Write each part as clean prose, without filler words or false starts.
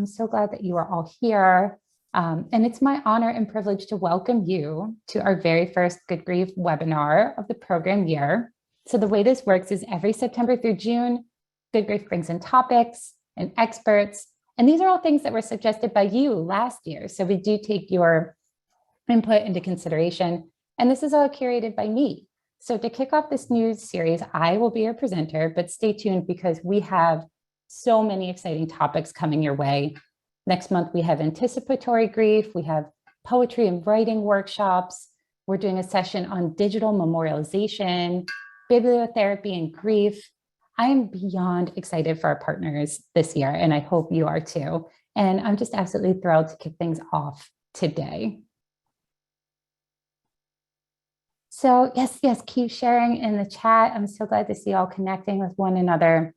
I'm so glad that you are all here. And it's my honor and privilege to welcome you to our very first Good Grief webinar of the program year. So the way this works is every September through June, Good Grief brings in topics and experts. And these are all things that were suggested by you last year. So we do take your input into consideration. And this is all curated by me. So to kick off this new series, I will be your presenter, but stay tuned because we have so many exciting topics coming your way. Next month, we have anticipatory grief. We have poetry and writing workshops. We're doing a session on digital memorialization, bibliotherapy and grief. I am beyond excited for our partners this year, and I hope you are too. And I'm just absolutely thrilled to kick things off today. So yes, keep sharing in the chat. I'm so glad to see you all connecting with one another.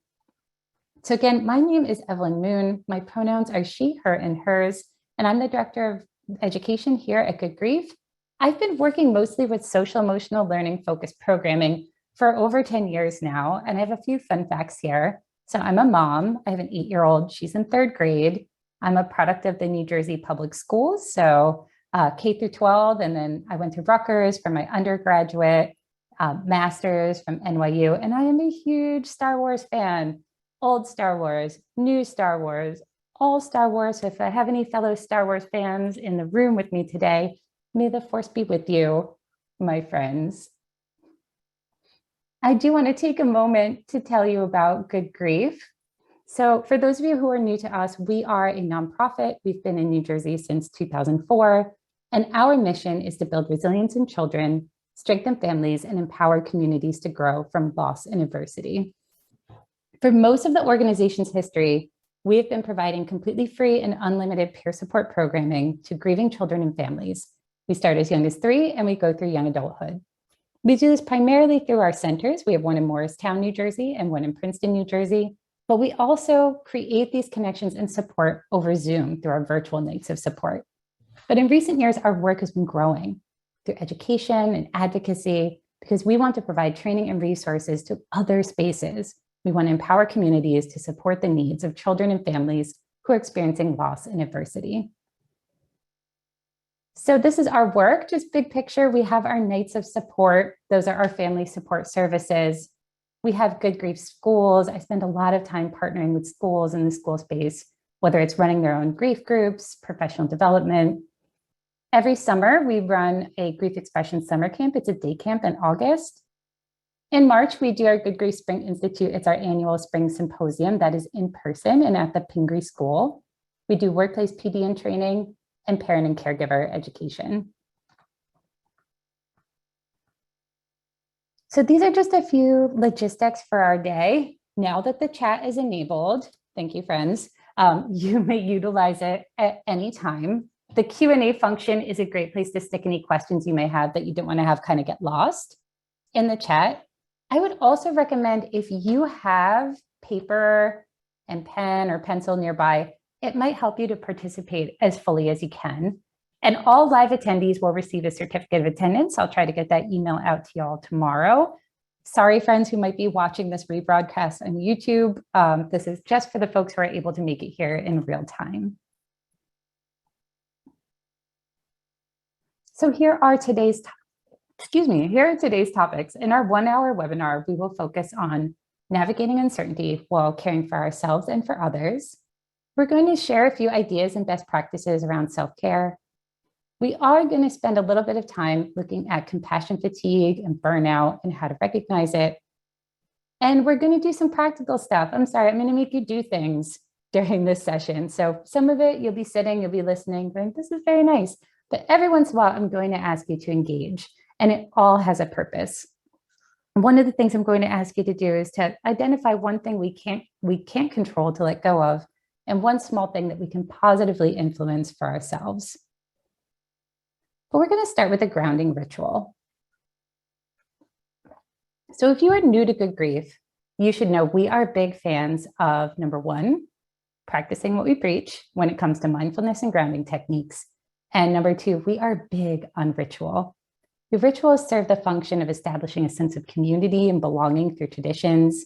So again, my name is Evelynn Moon. My pronouns are she, her, and hers, and I'm the Director of Education here at Good Grief. I've been working mostly with social emotional learning focused programming for over 10 years now, and I have a few fun facts here. So I'm a mom. I have an 8-year-old. She's in 3rd grade. I'm a product of the New Jersey public schools, so K through 12, and then I went to Rutgers for my undergraduate, master's from NYU, and I am a huge Star Wars fan. Old Star Wars, new Star Wars, all Star Wars. So if I have any fellow Star Wars fans in the room with me today, may the force be with you, my friends. I do want to take a moment to tell you about Good Grief. So for those of you who are new to us, we are a nonprofit. We've been in New Jersey since 2004. And our mission is to build resilience in children, strengthen families, and empower communities to grow from loss and adversity. For most of the organization's history, we have been providing completely free and unlimited peer support programming to grieving children and families. We start as young as 3 and we go through young adulthood. We do this primarily through our centers. We have one in Morristown, New Jersey, and one in Princeton, New Jersey. But we also create these connections and support over Zoom through our virtual nights of support. But in recent years, our work has been growing through education and advocacy because we want to provide training and resources to other spaces. We want to empower communities to support the needs of children and families who are experiencing loss and adversity. So this is our work, just big picture. We have our nights of support. Those are our family support services. We have Good Grief schools. I spend a lot of time partnering with schools in the school space, whether it's running their own grief groups, professional development. Every summer, we run a Grief Expression Summer Camp. It's a day camp in August. In March, we do our Good Grief Spring Institute. It's our annual spring symposium that is in person and at the Pingree School. We do workplace PD and training and parent and caregiver education. So these are just a few logistics for our day. Now that the chat is enabled, thank you, friends, you may utilize it at any time. The Q&A function is a great place to stick any questions you may have that you don't want to have kind of get lost in the chat. I would also recommend if you have paper and pen or pencil nearby, it might help you to participate as fully as you can. And all live attendees will receive a certificate of attendance. I'll try to get that email out to y'all tomorrow. Sorry, friends who might be watching this rebroadcast on YouTube. This is just for the folks who are able to make it here in real time. So here are today's topics. In our 1-hour webinar, we will focus on navigating uncertainty while caring for ourselves and for others. We're going to share a few ideas and best practices around self-care. We are going to spend a little bit of time looking at compassion fatigue and burnout and how to recognize it. And we're going to do some practical stuff. I'm going to make you do things during this session. So some of it, you'll be sitting, you'll be listening, going, this is very nice. But every once in a while, I'm going to ask you to engage, and it all has a purpose. One of the things I'm going to ask you to do is to identify one thing we can't control to let go of, and one small thing that we can positively influence for ourselves. But we're going to start with a grounding ritual. So if you are new to Good Grief, you should know we are big fans of, number 1, practicing what we preach when it comes to mindfulness and grounding techniques. And number 2, we are big on ritual. The rituals serve the function of establishing a sense of community and belonging through traditions.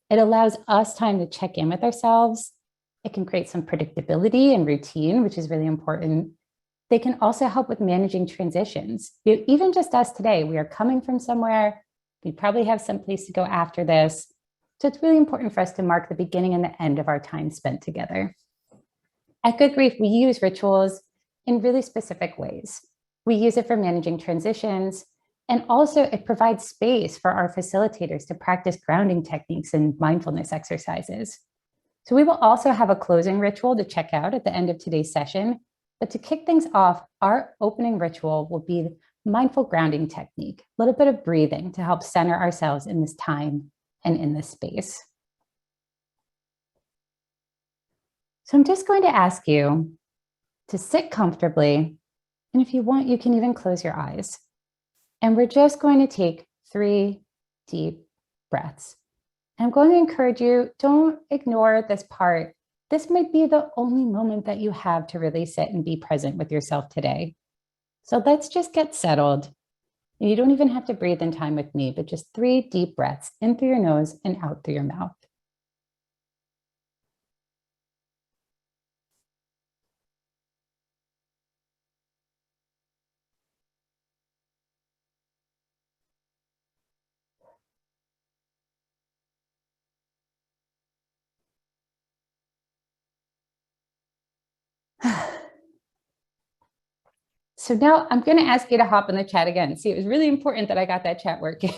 It allows us time to check in with ourselves It can create some predictability and routine, which is really important. They can also help with managing transitions. Even just us today, we are coming from somewhere. We probably have some place to go after this. So it's really important for us to mark the beginning and the end of our time spent together. At Good Grief, we use rituals in really specific ways. We use it for managing transitions, and also it provides space for our facilitators to practice grounding techniques and mindfulness exercises. So we will also have a closing ritual to check out at the end of today's session. But to kick things off, our opening ritual will be mindful grounding technique, a little bit of breathing to help center ourselves in this time and in this space. So I'm just going to ask you to sit comfortably. And if you want, you can even close your eyes. And we're just going to take 3 deep breaths. And I'm going to encourage you, don't ignore this part. This might be the only moment that you have to really sit and be present with yourself today. So let's just get settled. You don't even have to breathe in time with me, but just 3 deep breaths in through your nose and out through your mouth. So now I'm going to ask you to hop in the chat again. See, it was really important that I got that chat working.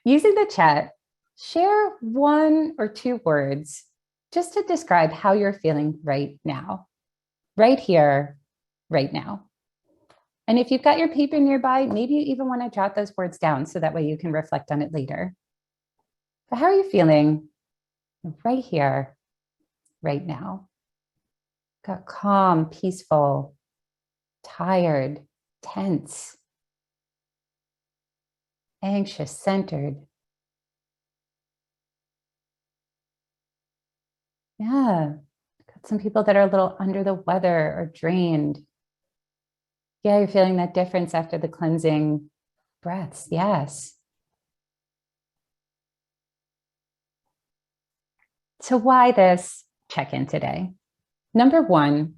Using the chat, share 1 or 2 words just to describe how you're feeling right now, right here, right now. And if you've got your paper nearby, maybe you even want to jot those words down so that way you can reflect on it later. But how are you feeling right here, right now? Got calm, peaceful, tired, tense, anxious, centered. Yeah, got some people that are a little under the weather or drained. Yeah, you're feeling that difference after the cleansing breaths. Yes. So why this check-in today? Number 1,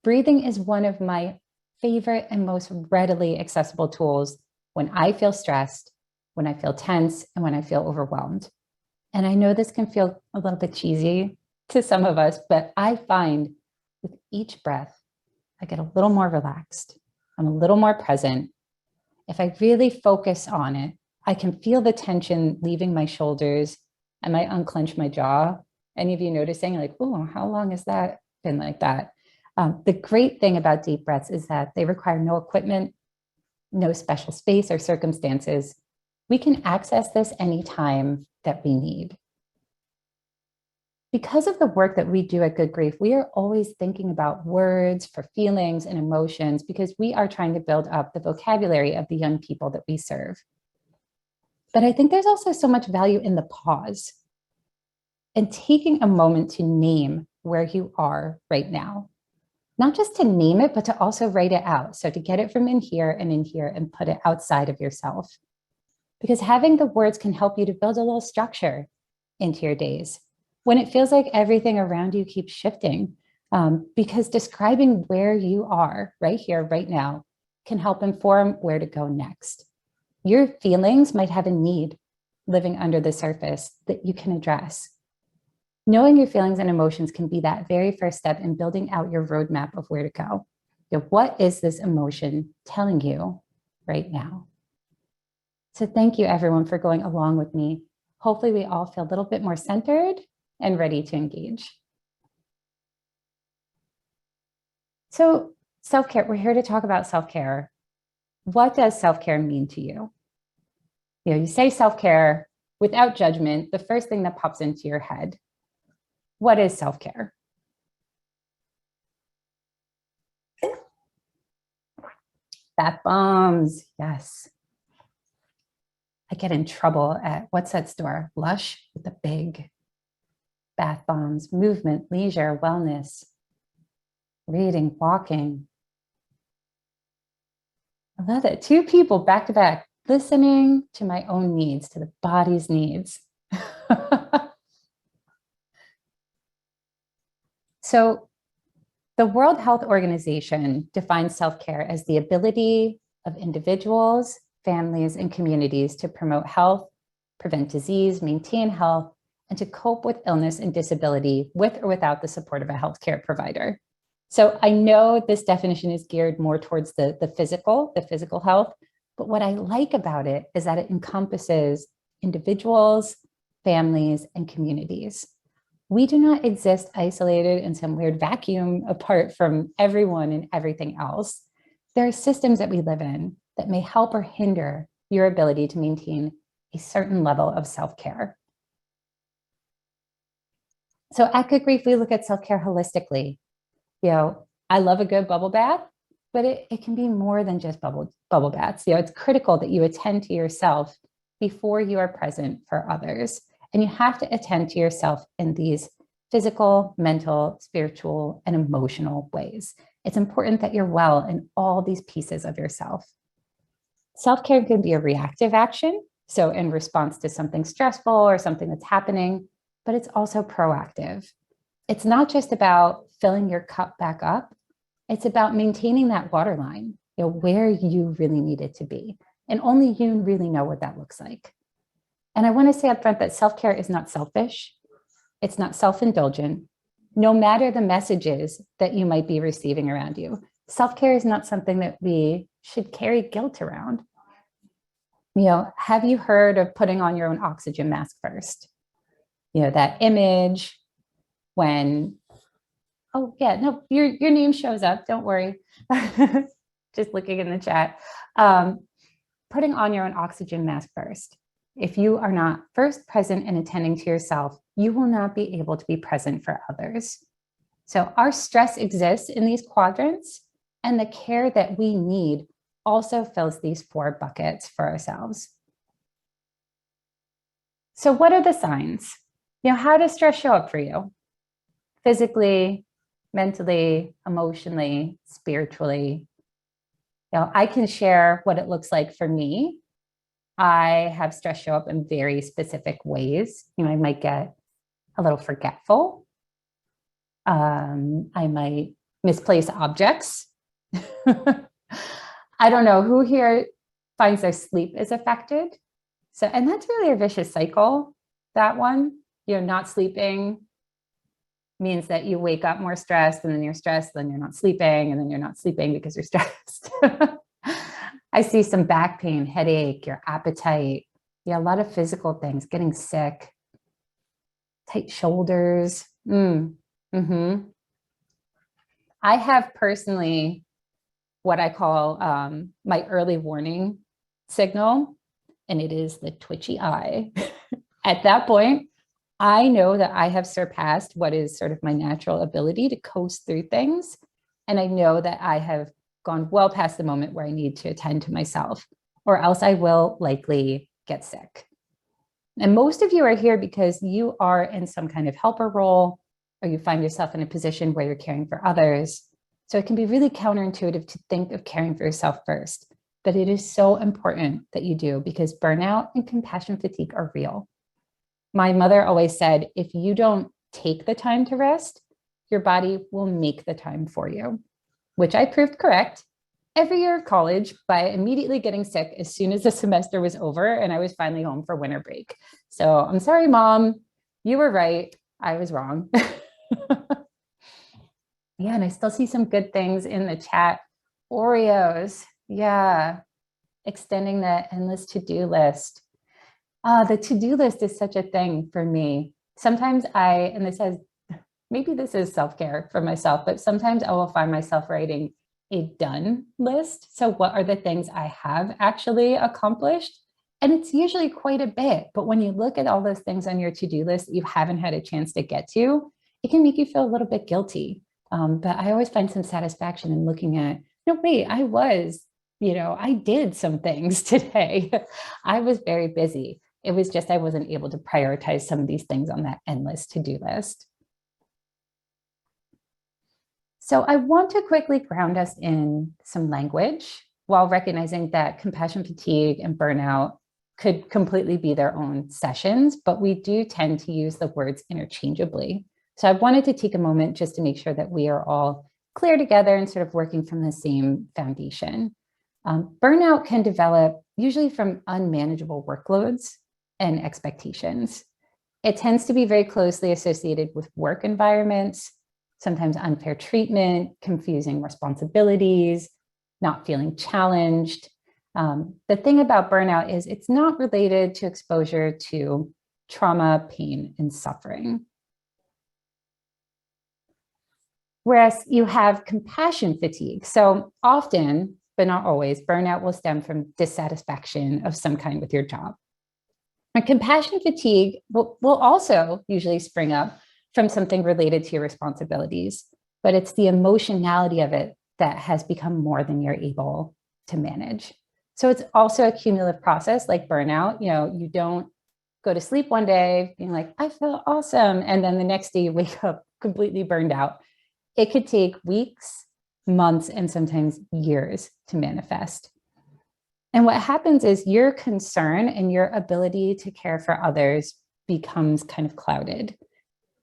breathing is one of my favorite and most readily accessible tools when I feel stressed, when I feel tense, and when I feel overwhelmed. And I know this can feel a little bit cheesy to some of us, but I find with each breath, I get a little more relaxed. I'm a little more present. If I really focus on it, I can feel the tension leaving my shoulders. I might unclench my jaw. Any of you noticing like, oh, how long has that been like that? The great thing about deep breaths is that they require no equipment, no special space or circumstances. We can access this anytime that we need. Because of the work that we do at Good Grief, we are always thinking about words for feelings and emotions because we are trying to build up the vocabulary of the young people that we serve. But I think there's also so much value in the pause and taking a moment to name where you are right now. Not just to name it, but to also write it out. So to get it from in here and put it outside of yourself. Because having the words can help you to build a little structure into your days when it feels like everything around you keeps shifting. Because describing where you are right here, right now, can help inform where to go next. Your feelings might have a need living under the surface that you can address. Knowing your feelings and emotions can be that very first step in building out your roadmap of where to go. What is this emotion telling you right now? So thank you everyone for going along with me. Hopefully we all feel a little bit more centered and ready to engage. So self-care, we're here to talk about self-care. What does self-care mean to you? You say self-care without judgment, the first thing that pops into your head. What is self-care? Bath bombs, yes. I get in trouble at, what's that store? Lush with the big bath bombs, movement, leisure, wellness, reading, walking. I love it. 2 people back to back, listening to my own needs, to the body's needs. So the World Health Organization defines self-care as the ability of individuals, families, and communities to promote health, prevent disease, maintain health, and to cope with illness and disability with or without the support of a healthcare provider. So I know this definition is geared more towards the physical health, but what I like about it is that it encompasses individuals, families, and communities. We do not exist isolated in some weird vacuum apart from everyone and everything else. There are systems that we live in that may help or hinder your ability to maintain a certain level of self-care. So at Good Grief, we look at self-care holistically. I love a good bubble bath, but it can be more than just bubble baths. It's critical that you attend to yourself before you are present for others. And you have to attend to yourself in these physical, mental, spiritual, and emotional ways. It's important that you're well in all these pieces of yourself. Self-care can be a reactive action, so in response to something stressful or something that's happening, but it's also proactive. It's not just about filling your cup back up. It's about maintaining that waterline, where you really need it to be. And only you really know what that looks like. And I want to say up front that self-care is not selfish. It's not self-indulgent, no matter the messages that you might be receiving around you. Self-care is not something that we should carry guilt around. Have you heard of putting on your own oxygen mask first? That image when, oh yeah, no, your name shows up, don't worry. Just looking in the chat. Putting on your own oxygen mask first. If you are not first present and attending to yourself, you will not be able to be present for others. So our stress exists in these quadrants, and the care that we need also fills these 4 buckets for ourselves. So what are the signs? How does stress show up for you? Physically, mentally, emotionally, spiritually. I can share what it looks like for me. I have stress show up in very specific ways. I might get a little forgetful. I might misplace objects. I don't know who here finds their sleep is affected. So, and that's really a vicious cycle, that one. Not sleeping means that you wake up more stressed, and then you're stressed, then you're not sleeping, and then you're not sleeping because you're stressed. I see some back pain, headache, your appetite. A lot of physical things, getting sick, tight shoulders. I have personally what I call my early warning signal, and it is the twitchy eye. At that point, I know that I have surpassed what is sort of my natural ability to coast through things. And I know that I have gone well past the moment where I need to attend to myself, or else I will likely get sick. And most of you are here because you are in some kind of helper role, or you find yourself in a position where you're caring for others. So it can be really counterintuitive to think of caring for yourself first, but it is so important that you do, because burnout and compassion fatigue are real. My mother always said, if you don't take the time to rest, your body will make the time for you, which I proved correct every year of college by immediately getting sick as soon as the semester was over and I was finally home for winter break. So I'm sorry, Mom, you were right. I was wrong. Yeah, and I still see some good things in the chat. Oreos, yeah, extending that endless to-do list. The to-do list is such a thing for me. Sometimes and this has, maybe this is self-care for myself, but sometimes I will find myself writing a done list. So what are the things I have actually accomplished? And it's usually quite a bit, but when you look at all those things on your to-do list that you haven't had a chance to get to, it can make you feel a little bit guilty. But I always find some satisfaction in looking at, no, wait, I did some things today. I was very busy. It was just, I wasn't able to prioritize some of these things on that endless to-do list. So I want to quickly ground us in some language while recognizing that compassion fatigue and burnout could completely be their own sessions, but we do tend to use the words interchangeably. So I wanted to take a moment just to make sure that we are all clear together and sort of working from the same foundation. Burnout can develop usually from unmanageable workloads and expectations. It tends to be very closely associated with work environments, sometimes unfair treatment, confusing responsibilities, not feeling challenged. The thing about burnout is it's not related to exposure to trauma, pain, and suffering. Whereas you have compassion fatigue. So often, but not always, burnout will stem from dissatisfaction of some kind with your job. And compassion fatigue will also usually spring up from something related to your responsibilities, but it's the emotionality of it that has become more than you're able to manage. So it's also a cumulative process like burnout. You don't go to sleep one day being like, I feel awesome. And then the next day you wake up completely burned out. It could take weeks, months, and sometimes years to manifest. And what happens is your concern and your ability to care for others becomes kind of clouded.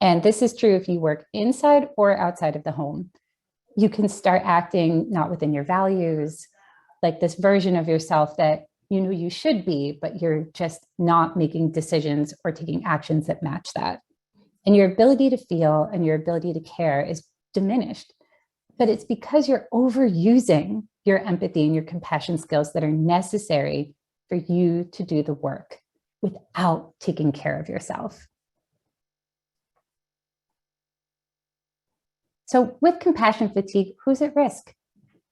And this is true if you work inside or outside of the home. You can start acting not within your values, like this version of yourself that you know you should be, but you're just not making decisions or taking actions that match that. And your ability to feel and your ability to care is diminished. But it's because you're overusing your empathy and your compassion skills that are necessary for you to do the work without taking care of yourself. So with compassion fatigue, who's at risk?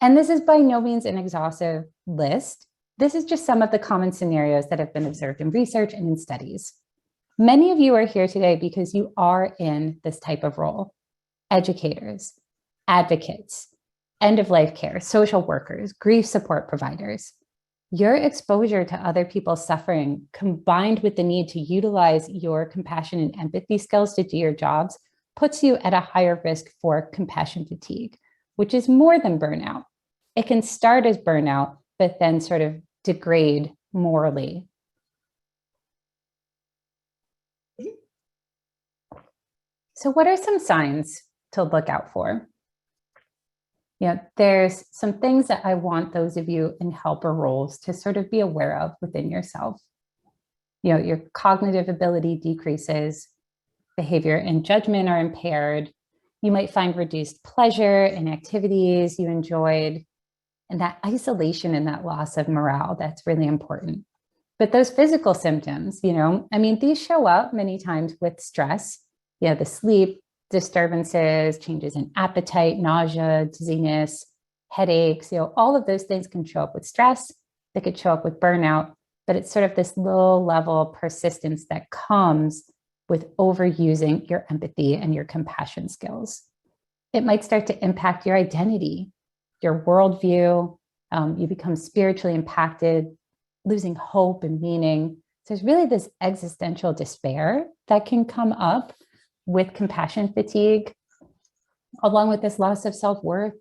And this is by no means an exhaustive list. This is just some of the common scenarios that have been observed in research and in studies. Many of you are here today because you are in this type of role: educators, advocates, end-of-life care, social workers, grief support providers. Your exposure to other people's suffering, combined with the need to utilize your compassion and empathy skills to do your jobs, puts you at a higher risk for compassion fatigue, which is more than burnout. It can start as burnout, but then sort of degrade morally. So what are some signs to look out for? There's some things that I want those of you in helper roles to sort of be aware of within yourself. Your cognitive ability decreases, behavior and judgment are impaired. You might find reduced pleasure in activities you enjoyed, and that isolation and that loss of morale, that's really important. But those physical symptoms, these show up many times with stress, the sleep disturbances, changes in appetite, nausea, dizziness, headaches, all of those things can show up with stress. They could show up with burnout, but it's sort of this low level persistence that comes with overusing your empathy and your compassion skills. It might start to impact your identity, your worldview. You become spiritually impacted, losing hope and meaning. So there's really this existential despair that can come up with compassion fatigue, along with this loss of self-worth.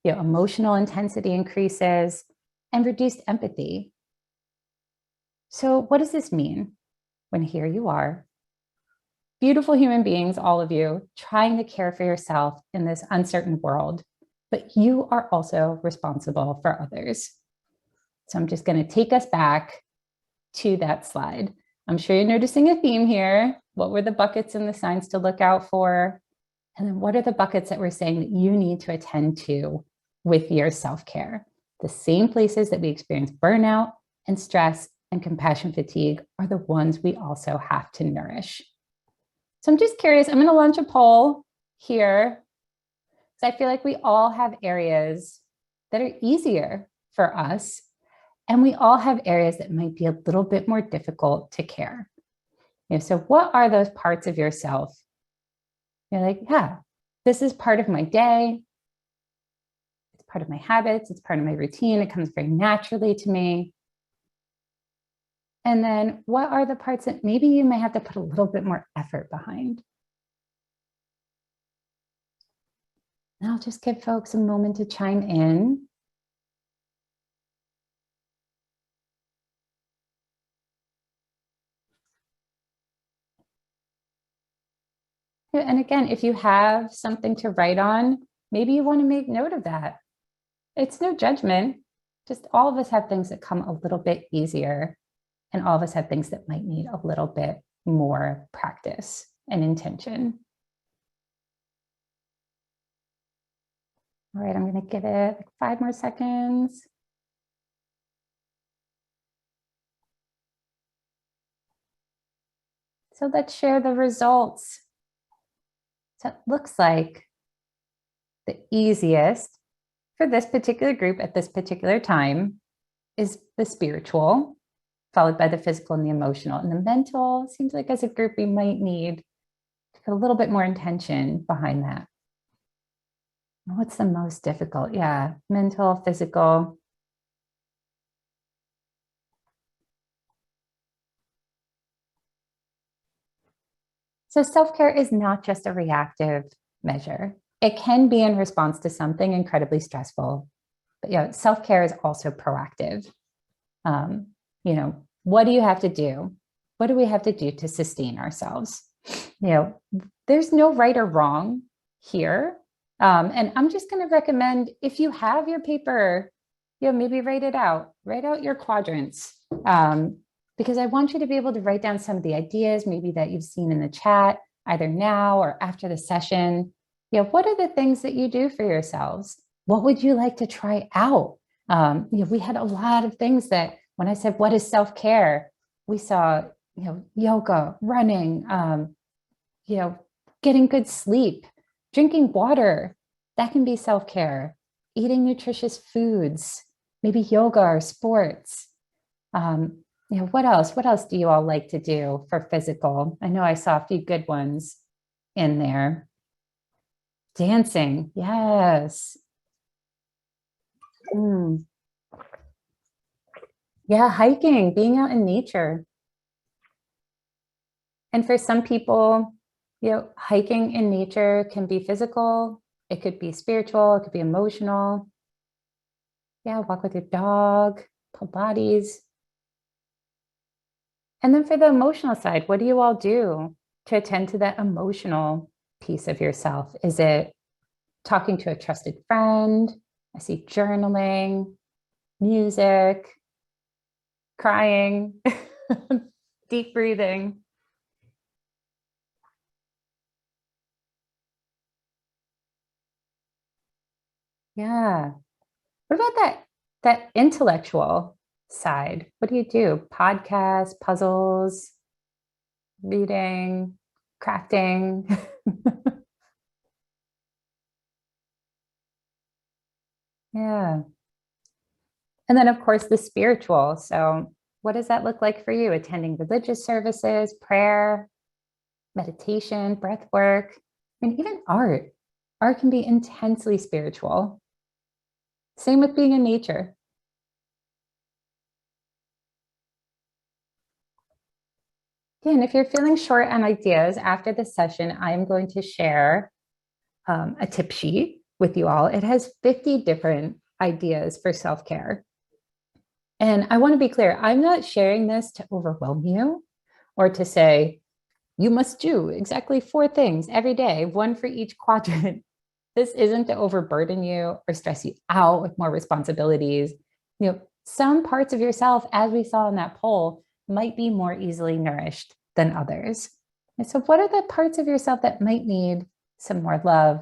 Emotional intensity increases and reduced empathy. So what does this mean? When here you are, beautiful human beings, all of you, trying to care for yourself in this uncertain world, but you are also responsible for others. So I'm just going to take us back to that slide. I'm sure you're noticing a theme here. What were the buckets and the signs to look out for? And then what are the buckets that we're saying that you need to attend to with your self-care? The same places that we experience burnout and stress and compassion fatigue are the ones we also have to nourish. So I'm just curious, I'm going to launch a poll here. So I feel like we all have areas that are easier for us, and we all have areas that might be a little bit more difficult to care. So what are those parts of yourself? You're like, yeah, this is part of my day. It's part of my habits. It's part of my routine. It comes very naturally to me. And then what are the parts that maybe you may have to put a little bit more effort behind? And I'll just give folks a moment to chime in. And again, if you have something to write on, maybe you want to make note of that. It's no judgment. Just all of us have things that come a little bit easier, and all of us have things that might need a little bit more practice and intention. All right, I'm going to give it 5 more seconds. So let's share the results. So it looks like the easiest for this particular group at this particular time is the spiritual, followed by the physical and the emotional. And the mental seems like as a group, we might need to put a little bit more intention behind that. What's the most difficult? Yeah, mental, physical. So self-care is not just a reactive measure. It can be in response to something incredibly stressful. But self-care is also proactive. What do you have to do? What do we have to do to sustain ourselves? There's no right or wrong here. And I'm just going to recommend, if you have your paper, maybe write out your quadrants. Because I want you to be able to write down some of the ideas maybe that you've seen in the chat, either now or after the session. What are the things that you do for yourselves? What would you like to try out? We had a lot of things that when I said, what is self-care? We saw, yoga, running, getting good sleep, drinking water. That can be self-care. Eating nutritious foods, maybe yoga or sports. What else? What else do you all like to do for physical? I know I saw a few good ones in there. Dancing, yes. Yeah, hiking, being out in nature. And for some people, hiking in nature can be physical. It could be spiritual. It could be emotional. Yeah, walk with your dog, Pilates. And then for the emotional side, what do you all do to attend to that emotional piece of yourself? Is it talking to a trusted friend? I see journaling, music, crying, deep breathing. Yeah. What about that intellectual side? What do you do? Podcasts, puzzles, reading, crafting? Yeah. And then, of course, the spiritual. So what does that look like for you? Attending religious services, prayer, meditation, breath work, and even art. Art can be intensely spiritual. Same with being in nature. Yeah, and if you're feeling short on ideas after the session, I'm going to share a tip sheet with you all. It has 50 different ideas for self-care. And I want to be clear, I'm not sharing this to overwhelm you or to say, you must do exactly 4 things every day, 1 for each quadrant. This isn't to overburden you or stress you out with more responsibilities. Some parts of yourself, as we saw in that poll, might be more easily nourished than others. And so what are the parts of yourself that might need some more love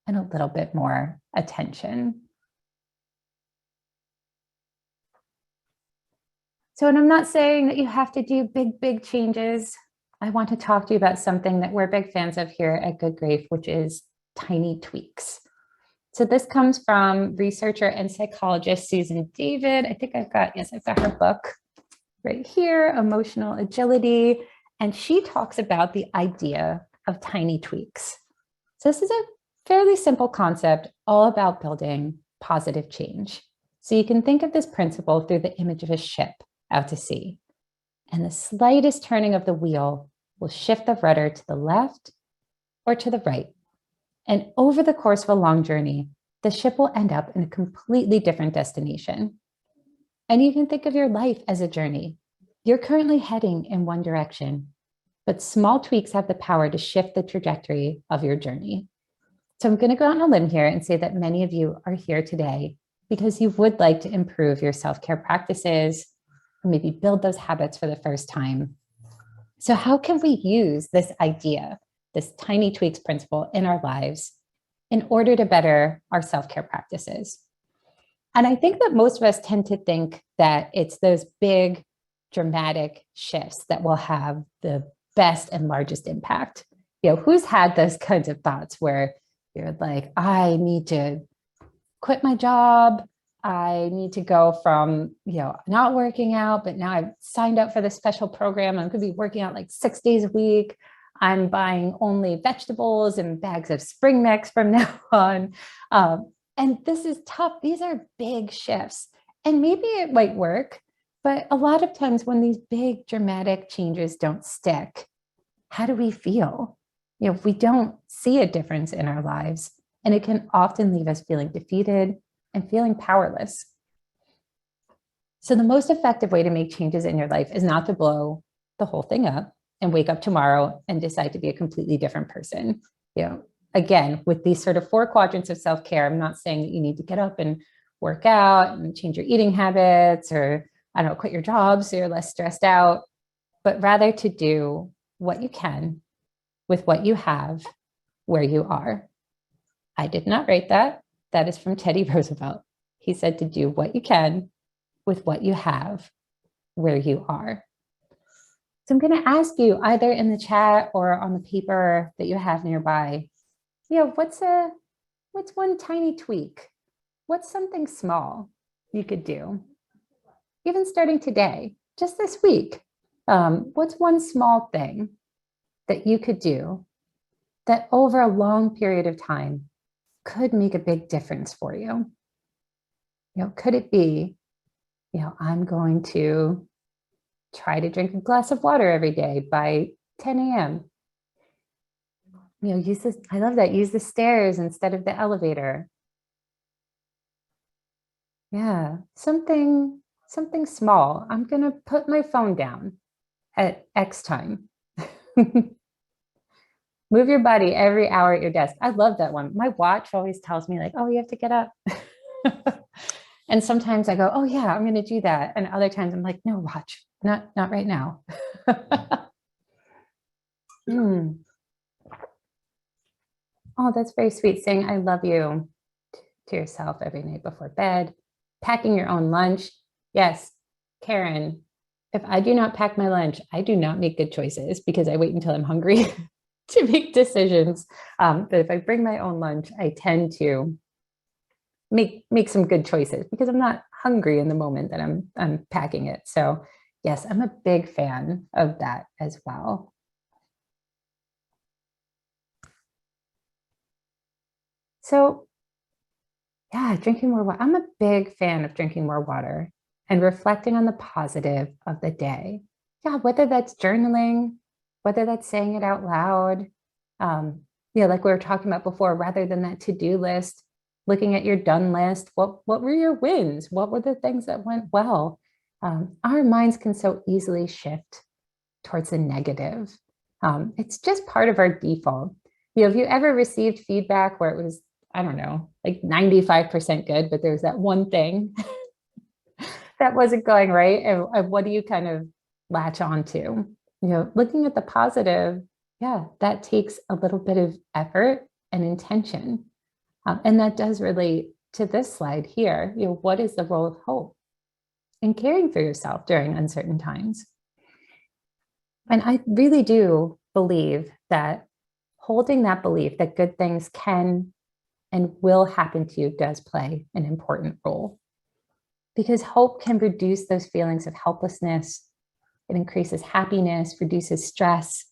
and a little bit more attention? So, and I'm not saying that you have to do big changes. I want to talk to you about something that we're big fans of here at Good Grief, which is tiny tweaks. So this comes from researcher and psychologist Susan David. I think I've got her book right here, Emotional Agility. And she talks about the idea of tiny tweaks. So this is a fairly simple concept all about building positive change. So you can think of this principle through the image of a ship out to sea. And the slightest turning of the wheel will shift the rudder to the left or to the right. And over the course of a long journey, the ship will end up in a completely different destination. And you can think of your life as a journey. You're currently heading in one direction, but small tweaks have the power to shift the trajectory of your journey. So I'm going to go out on a limb here and say that many of you are here today because you would like to improve your self-care practices, and maybe build those habits for the first time. So how can we use this idea, this tiny tweaks principle in our lives in order to better our self-care practices? And I think that most of us tend to think that it's those big, dramatic shifts that will have the best and largest impact. Who's had those kinds of thoughts where you're like, I need to quit my job. I need to go from, not working out, but now I've signed up for this special program. I'm going to be working out like 6 days a week. I'm buying only vegetables and bags of spring mix from now on. And this is tough. These are big shifts. And maybe it might work, but a lot of times when these big dramatic changes don't stick, how do we feel? We don't see a difference in our lives, and it can often leave us feeling defeated and feeling powerless. So the most effective way to make changes in your life is not to blow the whole thing up and wake up tomorrow and decide to be a completely different person. Again, with these sort of 4 quadrants of self-care, I'm not saying that you need to get up and work out and change your eating habits or, quit your job so you're less stressed out, but rather to do what you can with what you have where you are. I did not write that. That is from Teddy Roosevelt. He said to do what you can with what you have where you are. So I'm going to ask you either in the chat or on the paper that you have nearby, what's one tiny tweak? What's something small you could do? Even starting today, just this week, what's one small thing that you could do that over a long period of time could make a big difference for you? Could it be, I'm going to try to drink a glass of water every day by 10 a.m. Use this, I love that, use the stairs instead of the elevator. Yeah, something small. I'm going to put my phone down at X time. Move your body every hour at your desk. I love that one. My watch always tells me like, oh, you have to get up. And sometimes I go, oh yeah, I'm going to do that. And other times I'm like, no, watch, not right now. Oh, that's very sweet. Saying I love you to yourself every night before bed. Packing your own lunch. Yes, Karen, if I do not pack my lunch, I do not make good choices because I wait until I'm hungry to make decisions. But if I bring my own lunch, I tend to make some good choices because I'm not hungry in the moment that I'm packing it. So yes, I'm a big fan of that as well. So yeah, drinking more water. I'm a big fan of drinking more water and reflecting on the positive of the day. Yeah, whether that's journaling, whether that's saying it out loud, like we were talking about before, rather than that to-do list, looking at your done list, what were your wins? What were the things that went well? Our minds can so easily shift towards the negative. It's just part of our default. Have you ever received feedback where it was, I don't know, like 95% good, but there's that one thing that wasn't going right? And what do you kind of latch on to? Looking at the positive, yeah, that takes a little bit of effort and intention. And that does relate to this slide here. What is the role of hope in caring for yourself during uncertain times? And I really do believe that holding that belief that good things can and will happen to you does play an important role, because hope can reduce those feelings of helplessness. It increases happiness, reduces stress,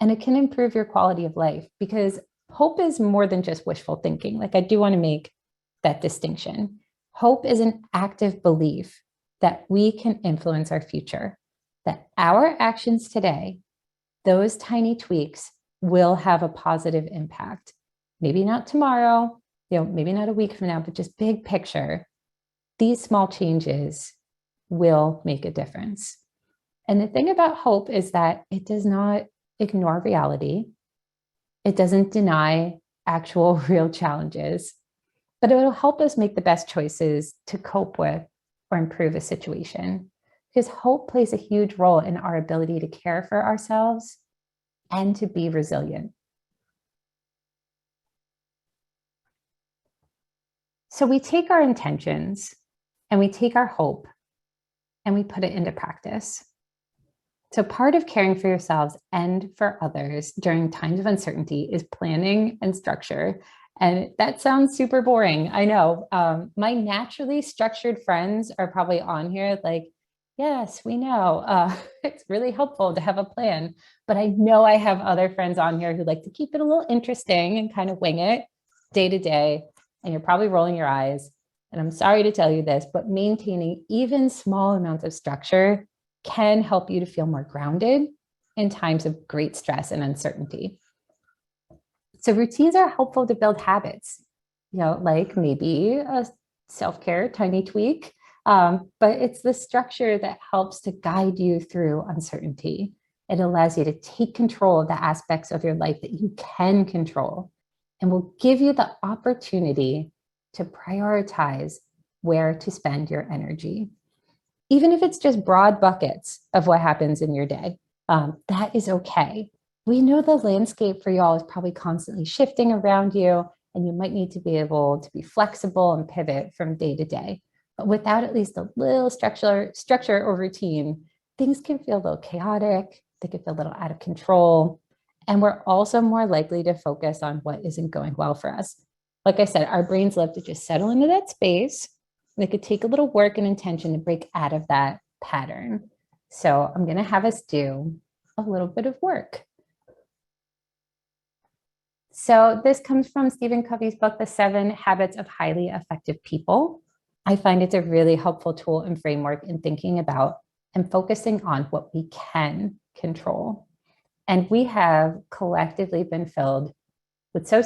and it can improve your quality of life, because hope is more than just wishful thinking. Like, I do want to make that distinction. Hope is an active belief that we can influence our future, that our actions today, those tiny tweaks, will have a positive impact. Maybe not tomorrow, maybe not a week from now, but just big picture, these small changes will make a difference. And the thing about hope is that it does not ignore reality. It doesn't deny actual real challenges, but it will help us make the best choices to cope with or improve a situation. Because hope plays a huge role in our ability to care for ourselves and to be resilient. So we take our intentions and we take our hope and we put it into practice. So part of caring for yourselves and for others during times of uncertainty is planning and structure. And that sounds super boring. I know. My naturally structured friends are probably on here like, yes, we know. It's really helpful to have a plan. But I know I have other friends on here who like to keep it a little interesting and kind of wing it day to day. And you're probably rolling your eyes. And I'm sorry to tell you this, but maintaining even small amounts of structure can help you to feel more grounded in times of great stress and uncertainty. So routines are helpful to build habits, like maybe a self-care tiny tweak, but it's the structure that helps to guide you through uncertainty. It allows you to take control of the aspects of your life that you can control and will give you the opportunity to prioritize where to spend your energy. Even if it's just broad buckets of what happens in your day, that is okay. We know the landscape for y'all is probably constantly shifting around you, and you might need to be able to be flexible and pivot from day to day. But without at least a little structure or routine, things can feel a little chaotic, they can feel a little out of control, and we're also more likely to focus on what isn't going well for us. Like I said, our brains love to just settle into that space. It could take a little work and intention to break out of that pattern. So I'm going to have us do a little bit of work. So this comes from Stephen Covey's book, The 7 Habits of Highly Effective People. I find it's a really helpful tool and framework in thinking about and focusing on what we can control. And we have collectively been filled with so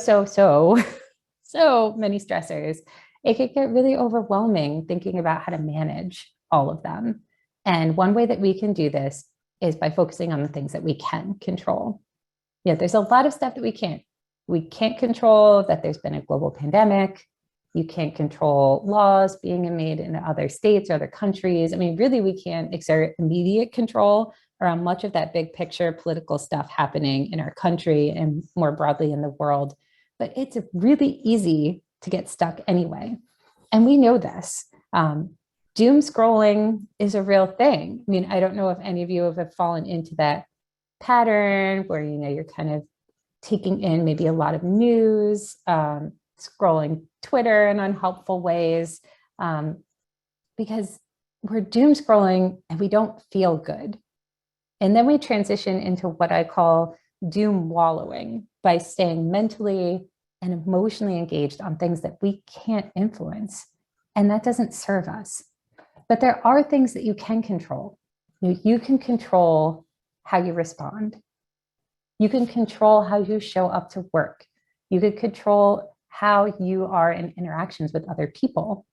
many stressors. It could get really overwhelming thinking about how to manage all of them. And one way that we can do this is by focusing on the things that we can control. There's a lot of stuff that we can't. We can't control that there's been a global pandemic. You can't control laws being made in other states or other countries. I mean, really, we can't exert immediate control around much of that big picture political stuff happening in our country and more broadly in the world. But it's really easy to get stuck anyway. And we know this. Doom scrolling is a real thing. I mean, I don't know if any of you have fallen into that pattern where, you're kind of taking in maybe a lot of news, scrolling Twitter in unhelpful ways, because we're doom scrolling and we don't feel good. And then we transition into what I call doom wallowing by staying mentally and emotionally engaged on things that we can't influence. And that doesn't serve us. But there are things that you can control. You can control how you respond. You can control how you show up to work. You can control how you are in interactions with other people.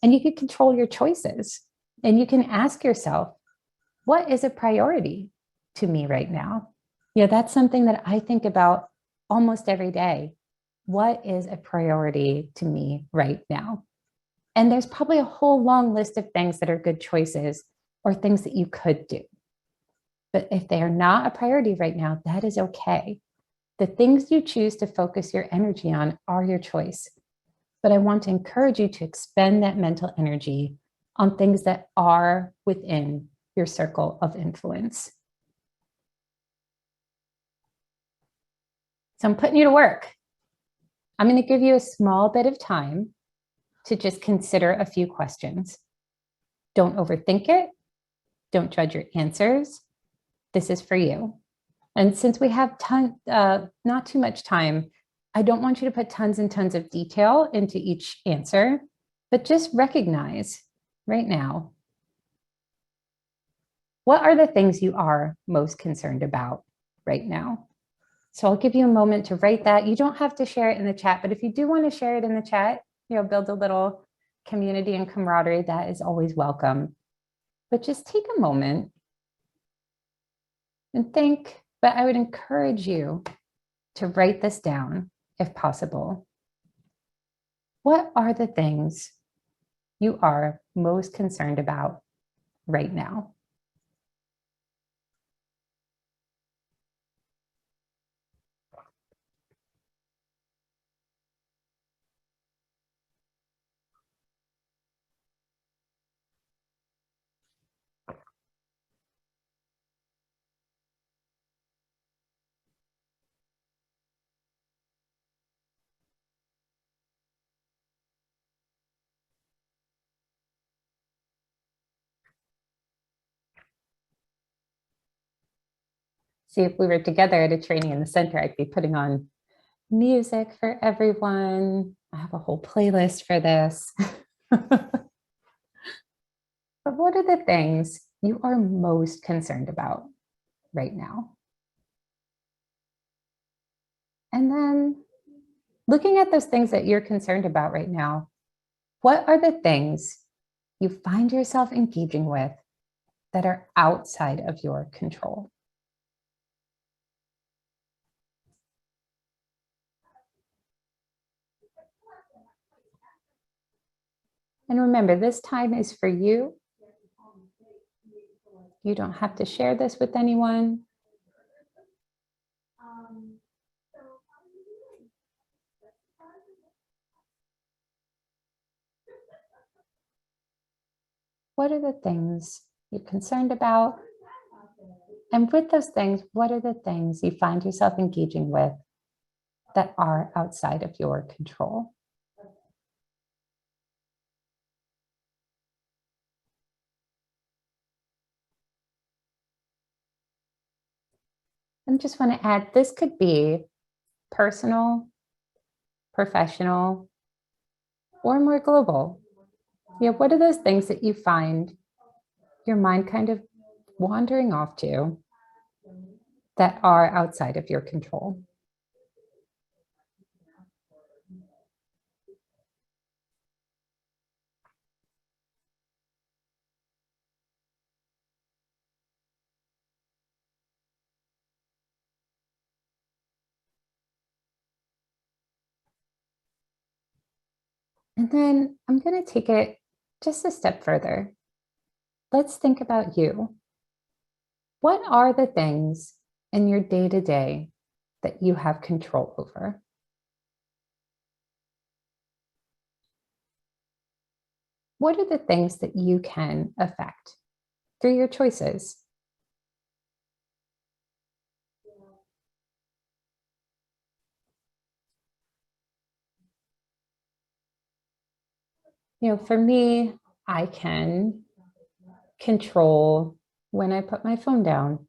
And you can control your choices. And you can ask yourself, what is a priority to me right now? That's something that I think about almost every day. What is a priority to me right now? And there's probably a whole long list of things that are good choices or things that you could do. But if they are not a priority right now, that is okay. The things you choose to focus your energy on are your choice. But I want to encourage you to expend that mental energy on things that are within your circle of influence. So I'm putting you to work. I'm going to give you a small bit of time to just consider a few questions. Don't overthink it. Don't judge your answers. This is for you. And since we have not too much time, I don't want you to put tons and tons of detail into each answer, but just recognize right now, what are the things you are most concerned about right now? So I'll give you a moment to write that. You don't have to share it in the chat, but if you do want to share it in the chat, build a little community and camaraderie, that is always welcome. But just take a moment and think But I would encourage you to write this down if possible. What are the things you are most concerned about right now? See, if we were together at a training in the center, I'd be putting on music for everyone. I have a whole playlist for this. But what are the things you are most concerned about right now? And then looking at those things that you're concerned about right now, what are the things you find yourself engaging with that are outside of your control? And remember, this time is for you. You don't have to share this with anyone. What are the things you're concerned about? And with those things, what are the things you find yourself engaging with that are outside of your control? And just want to add, this could be personal, professional, or more global. What are those things that you find your mind kind of wandering off to that are outside of your control? And then I'm going to take it just a step further. Let's think about you. What are the things in your day-to-day that you have control over? What are the things that you can affect through your choices? For me, I can control when I put my phone down.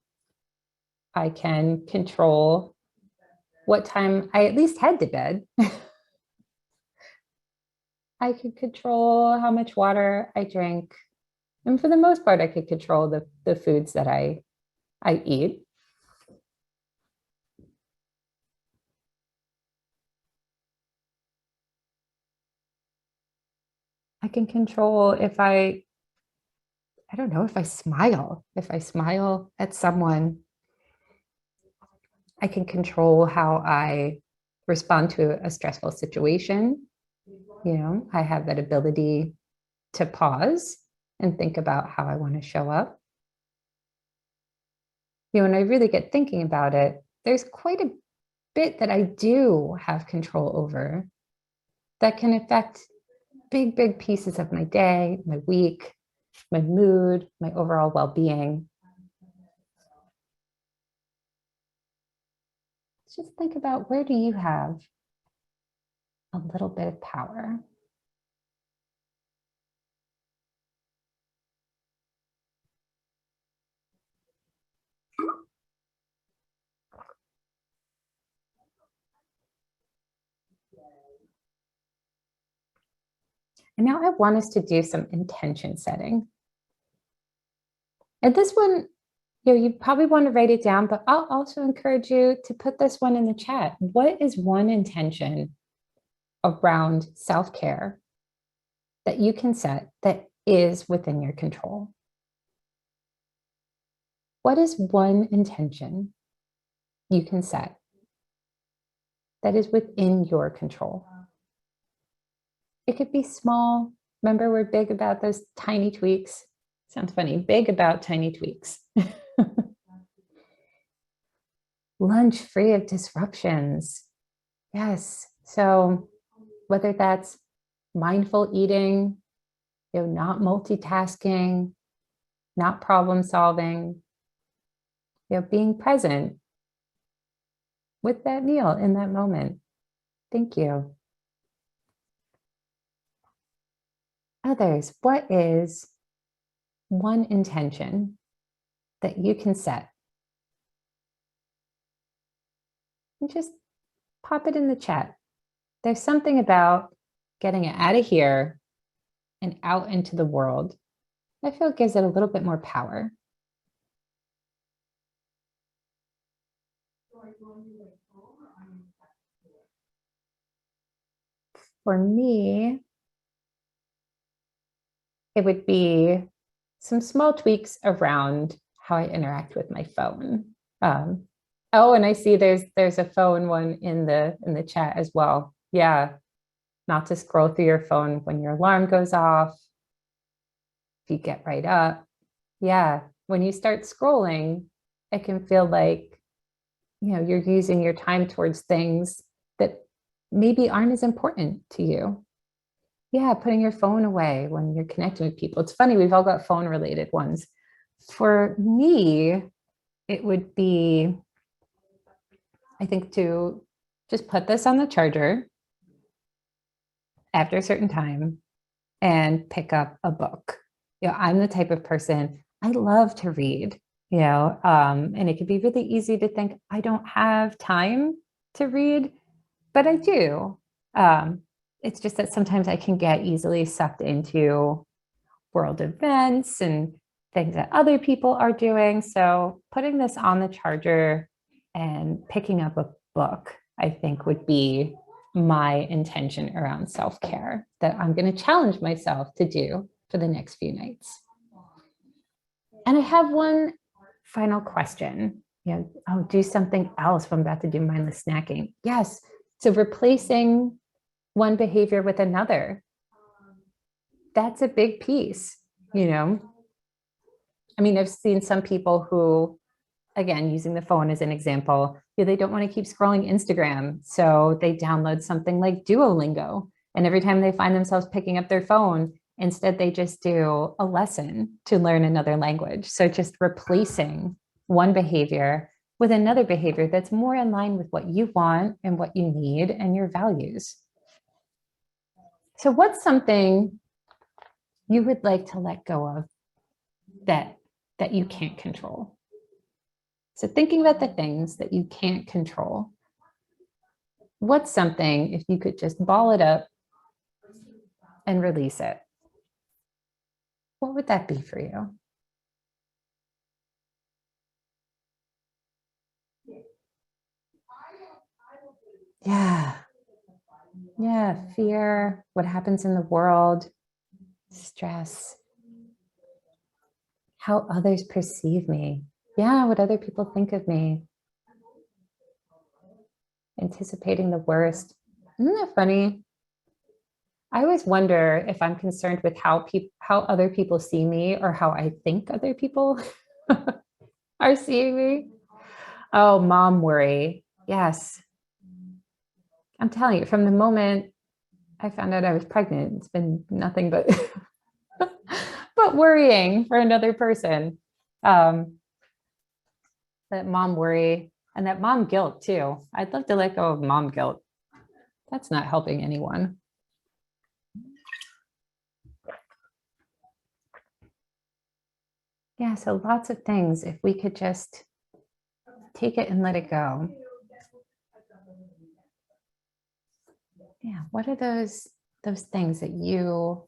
I can control what time I at least head to bed. I could control how much water I drink. And for the most part, I could control the foods that I eat. I can control if I don't know, if I smile. If I smile at someone, I can control how I respond to a stressful situation. I have that ability to pause and think about how I want to show up. When I really get thinking about it, there's quite a bit that I do have control over that can affect big, big pieces of my day, my week, my mood, my overall well-being. Just think about, where do you have a little bit of power? And now I want us to do some intention setting. And this one, you probably want to write it down, but I'll also encourage you to put this one in the chat. What is one intention around self-care that you can set that is within your control? What is one intention you can set that is within your control. It could be small. Remember, we're big about those tiny tweaks. Sounds funny, big about tiny tweaks. Lunch free of disruptions. Yes. So whether that's mindful eating, not multitasking, not problem solving, being present with that meal in that moment. Thank you. Others, what is one intention that you can set? And just pop it in the chat. There's something about getting it out of here and out into the world. I feel it gives it a little bit more power. For me, it would be some small tweaks around how I interact with my phone. Oh, and I see there's a phone one in the chat as well. Yeah, not to scroll through your phone when your alarm goes off. If you get right up. Yeah, when you start scrolling, it can feel like, you're using your time towards things that maybe aren't as important to you. Yeah, putting your phone away when you're connecting with people. It's funny, we've all got phone related ones. For me, it would be, I think, to just put this on the charger after a certain time and pick up a book. I'm the type of person, I love to read, and it can be really easy to think I don't have time to read, but I do. It's just that sometimes I can get easily sucked into world events and things that other people are doing. So putting this on the charger and picking up a book, I think, would be my intention around self-care that I'm going to challenge myself to do for the next few nights. And I have one final question. Do something else when I'm about to do mindless snacking. Yes. So replacing one behavior with another. That's a big piece, I mean, I've seen some people who, again, using the phone as an example, they don't want to keep scrolling Instagram. So they download something like Duolingo. And every time they find themselves picking up their phone, instead they just do a lesson to learn another language. So just replacing one behavior with another behavior that's more in line with what you want and what you need and your values. So what's something you would like to let go of that you can't control? So thinking about the things that you can't control, what's something, if you could just ball it up and release it, what would that be for you? Yeah. Yeah, fear, what happens in the world, stress, how others perceive me. Yeah, what other people think of me. Anticipating the worst. Isn't that funny? I always wonder if I'm concerned with how other people see me or how I think other people are seeing me. Oh, mom worry. Yes. I'm telling you, from the moment I found out I was pregnant, it's been nothing but but worrying for another person. That mom worry and that mom guilt too. I'd love to let go of mom guilt. That's not helping anyone. Yeah, so lots of things, if we could just take it and let it go. Yeah, what are those things that you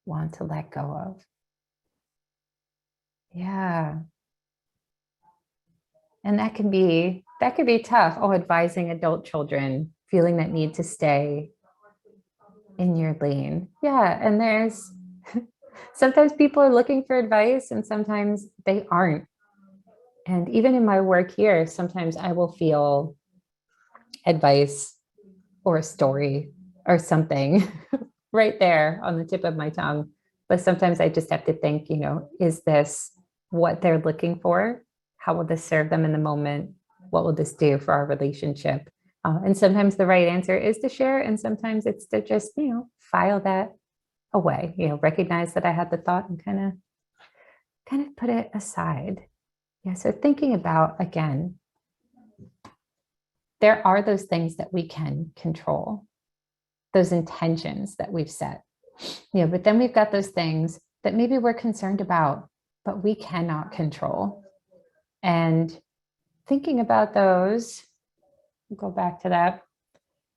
want to let go of? Yeah. And that could be tough. Oh, advising adult children, feeling that need to stay in your lane. Yeah, and there's sometimes people are looking for advice and sometimes they aren't. And even in my work here, sometimes I will feel advice or a story or something right there on the tip of my tongue. But sometimes I just have to think, is this what they're looking for? How will this serve them in the moment? What will this do for our relationship? And sometimes the right answer is to share, and sometimes it's to just, file that away, recognize that I had the thought and kind of put it aside. Yeah, so thinking about, again, there are those things that we can control, those intentions that we've set. But then we've got those things that maybe we're concerned about, but we cannot control. And thinking about those, go back to that.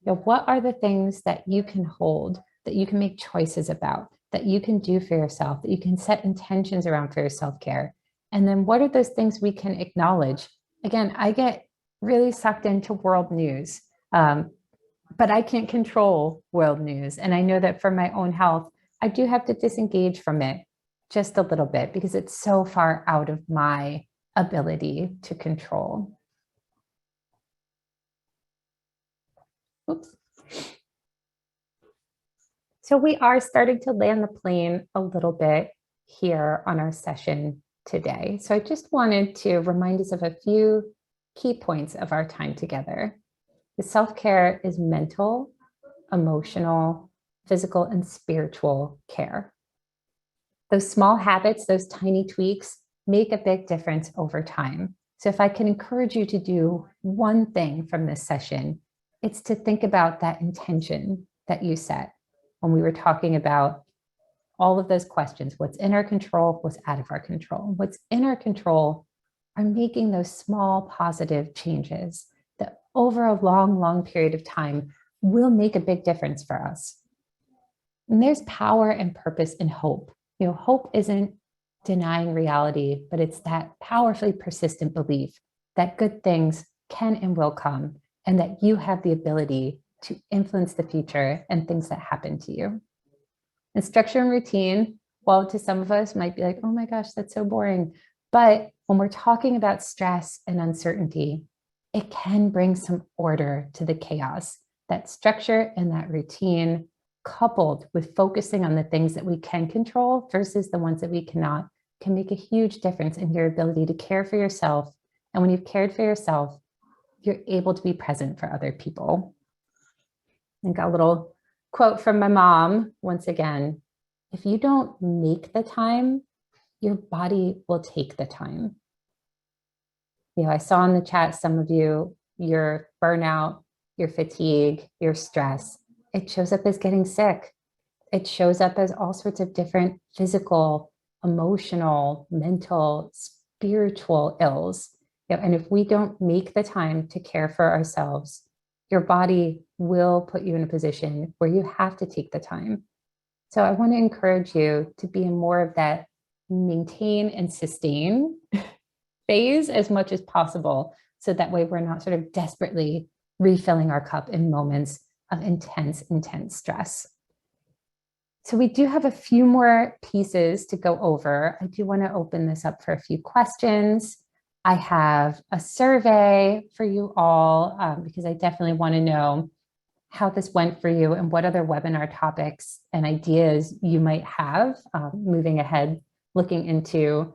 What are the things that you can hold, that you can make choices about, that you can do for yourself, that you can set intentions around for your self-care? And then what are those things we can acknowledge? Again, I get really sucked into world news, but I can't control world news. And I know that for my own health, I do have to disengage from it just a little bit because it's so far out of my ability to control. Oops. So we are starting to land the plane a little bit here on our session today. So I just wanted to remind us of a few key points of our time together. The self-care is mental, emotional, physical, and spiritual care. Those small habits, those tiny tweaks, make a big difference over time. So if I can encourage you to do one thing from this session, it's to think about that intention that you set when we were talking about all of those questions. What's in our control, what's out of our control? What's in our control are making those small positive changes that over a long, long period of time will make a big difference for us. And there's power and purpose in hope. Hope isn't denying reality, but it's that powerfully persistent belief that good things can and will come, and that you have the ability to influence the future and things that happen to you. And structure and routine, while to some of us might be like, oh my gosh, that's so boring. But when we're talking about stress and uncertainty, it can bring some order to the chaos. That structure and that routine, coupled with focusing on the things that we can control versus the ones that we cannot, can make a huge difference in your ability to care for yourself. And when you've cared for yourself, you're able to be present for other people. I got a little quote from my mom, once again: if you don't make the time, your body will take the time. I saw in the chat, some of you, your burnout, your fatigue, your stress, it shows up as getting sick. It shows up as all sorts of different physical, emotional, mental, spiritual ills. And if we don't make the time to care for ourselves, your body will put you in a position where you have to take the time. So I want to encourage you to be in more of that maintain and sustain phase as much as possible, so that way we're not sort of desperately refilling our cup in moments of intense stress. So we do have a few more pieces to go over. I do want to open this up for a few questions. I have a survey for you all because I definitely want to know how this went for you and what other webinar topics and ideas you might have moving ahead, looking into,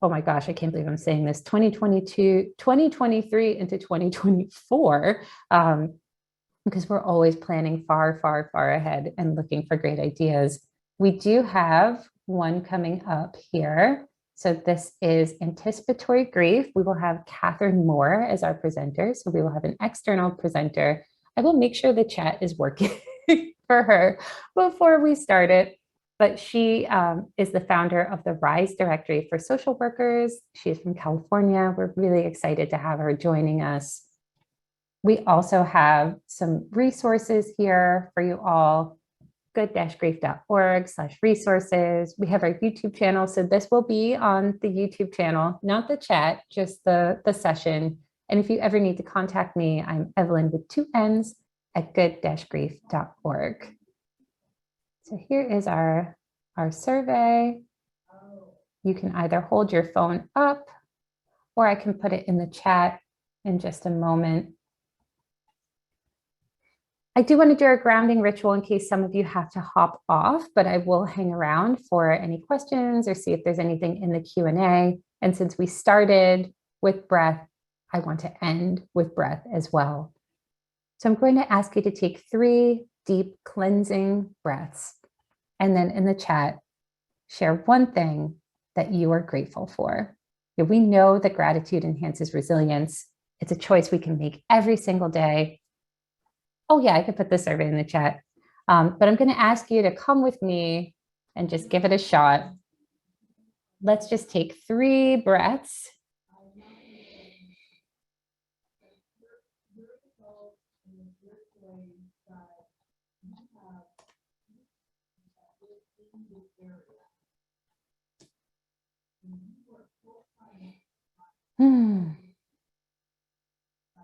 oh my gosh, I can't believe I'm saying this, 2023 into 2024, because we're always planning far, far, far ahead and looking for great ideas. We do have one coming up here. So this is anticipatory grief. We will have Catherine Moore as our presenter. So we will have an external presenter. I will make sure the chat is working for her before we start it. But she is the founder of the RISE Directory for Social Workers. She's from California. We're really excited to have her joining us. We also have some resources here for you all, good-grief.org/resources. We have our YouTube channel. So this will be on the YouTube channel, not the chat, just the session. And if you ever need to contact me, I'm Evelynn with 2 N's at good-grief.org. So here is our survey. You can either hold your phone up or I can put it in the chat in just a moment. I do want to do a grounding ritual in case some of you have to hop off, but I will hang around for any questions or see if there's anything in the Q&A. And since we started with breath, I want to end with breath as well. So I'm going to ask you to take 3 deep cleansing breaths. And then in the chat, share one thing that you are grateful for. We know that gratitude enhances resilience. It's a choice we can make every single day. Oh yeah, I could put the survey in the chat. But I'm going to ask you to come with me and just give it a shot. Let's just take 3 breaths.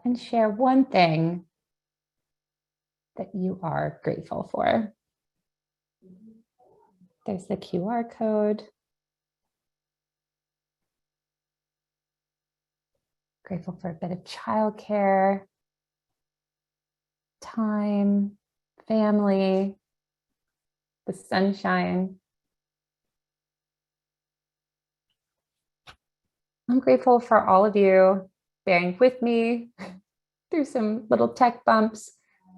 And share one thing that you are grateful for. There's the QR code. Grateful for a bit of childcare, time, family, the sunshine. I'm grateful for all of you bearing with me through some little tech bumps.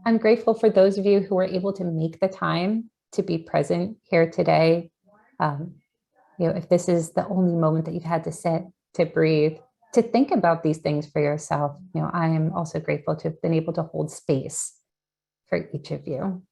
I'm grateful for those of you who were able to make the time to be present here today. If this is the only moment that you've had to sit, to breathe, to think about these things for yourself, I am also grateful to have been able to hold space for each of you.